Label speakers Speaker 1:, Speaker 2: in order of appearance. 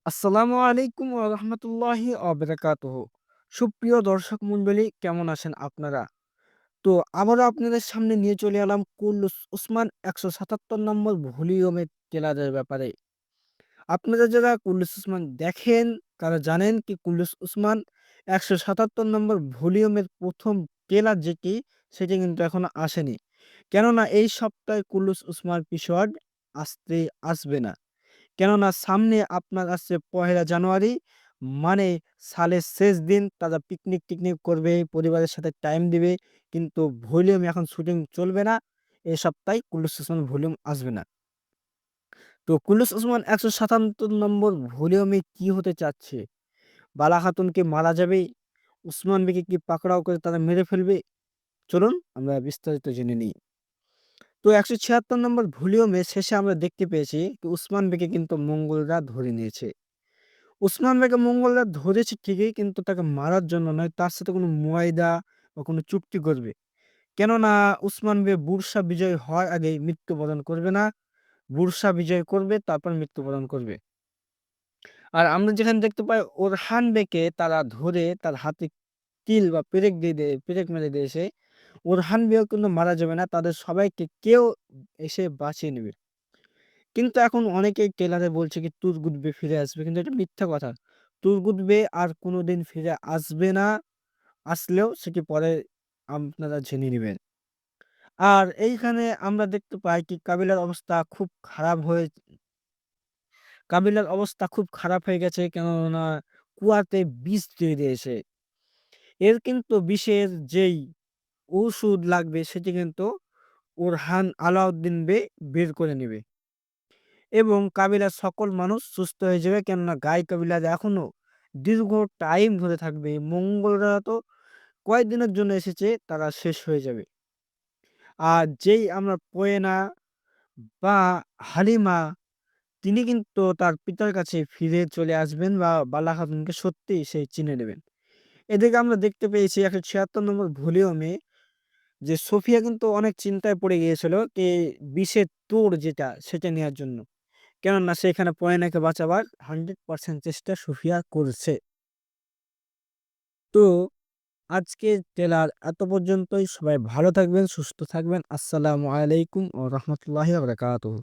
Speaker 1: আসসালামু আলাইকুম ওয়া রাহমাতুল্লাহি ওয়া বারাকাতুহু। সুপ্রিয় দর্শক মণ্ডলী কেমন আছেন আপনারা? তো আবারও আপনাদের সামনে নিয়ে চলে এলাম কুল্লুস ওসমান ১৭৭ নম্বর ভলিউমের ট্রেলারের ব্যাপারে। আপনারা যারা কুল্লুস ওসমান দেখেন তারা জানেন কি কুল্লুস ওসমান ১৭৭ নম্বর ভলিউমের ১ম ট্রেলার যেটি সেটি কিন্তু এখনো আসেনি। কেননা এই সপ্তাহে কুল্লুস ওসমান এপিসোড আসবে না। কেননা সামনে আপনার আসছে ১লা জানুয়ারি, মানে সালের শেষ দিন। তারা পিকনিক-টিকনিক করবে, পরিবারের সাথে টাইম দিবে। কিন্তু ভলিউম এখন শুটিং চলবে না। এ সপ্তাহে কুল্লুস ওসমান ভলিউম আসবে না। তো কুল্লুস ওসমান ১৭৭ নম্বর ভলিউমে কি হতে চাচ্ছে? বালা খাতুন কি মারা যাবে? উসমান বেকে কি পাকড়াও করে তারা মেরে ফেলবে? চলুন আমরা বিস্তারিত জেনে নিই। তো ১৭৬ নম্বর ভলিউমে শেষে আমরা দেখতে পেয়েছি উসমান বেকে কিন্তু মঙ্গলরা ধরে নিয়েছে। উসমান বেগম মঙ্গলবার ধরেছে ঠিকই, কিন্তু তাকে মারার জন্য নয়, তার সাথে কোনো মুয়াইদা বা কোনো চুক্তি করবে। কেননা উসমান বে বুরসা বিজয় হওয়ার আগেই মৃত্যুবরণ করবে না। বুরসা বিজয় করবে, তারপর মৃত্যুবরণ করবে। আর আমরা যেখানে দেখতে পাই ওরহান বেকে তারা ধরে তার হাতে কিল বা পেরেক মেরে দিয়েছে। ওরহান বেও কিন্তু মারা যাবে না। তাদের সবাইকে কেউ এসে বাঁচিয়ে নেবে। কিন্তু এখন অনেকেই ট্রেলারে বলছে কি তুর্গুট বে ফিরে আসবে। কিন্তু এটা মিথ্যা কথা। তুর্গুট বে আর কোনোদিন ফিরে আসবে না। আসলেও সেটি পরে আপনারা জেনে নিবেন। আর এইখানে আমরা দেখতে পাই কি কাবিলার অবস্থা খুব খারাপ হয়ে গেছে। কেননা কুয়াতে বিষ দিয়ে দিয়েছে। এর কিন্তু বিষের যেই ঔষধ লাগবে সেটি কিন্তু ওরহান আলাউদ্দিন বের করে নিবে। এবং কাবিলার সকল মানুষ সুস্থ হয়ে যাবে। কেননা গাই কাবিলার এখনো দীর্ঘ টাইম ধরে থাকবে। মঙ্গলরা তো কয়েকদিনের জন্য এসেছে, তারা শেষ হয়ে যাবে। আর যেই আমরা কোয়েনা বা হালিমা, তিনি কিন্তু তার পিতার কাছে ফিরে চলে আসবেন বা বালা খাতুনকে সত্যিই সে চিনে নেবেন। এদিকে আমরা দেখতে পেয়েছি ১৭৬ নম্বর ভলিউমে যে সোফিয়া কিন্তু অনেক চিন্তায় পড়ে গিয়েছিল বিষের তোড় যেটা সেটা নেয়ার জন্য। কেননা সেখানে পয়েনাকে বাঁচাবার 100% চেষ্টা সুফিয়া করছে। তো আজকের ট্রেলার এত পর্যন্তই। সবাই ভালো থাকবেন, সুস্থ থাকবেন। আসসালামু আলাইকুম ওয়া রাহমাতুল্লাহি ওয়া বারাকাতুহু।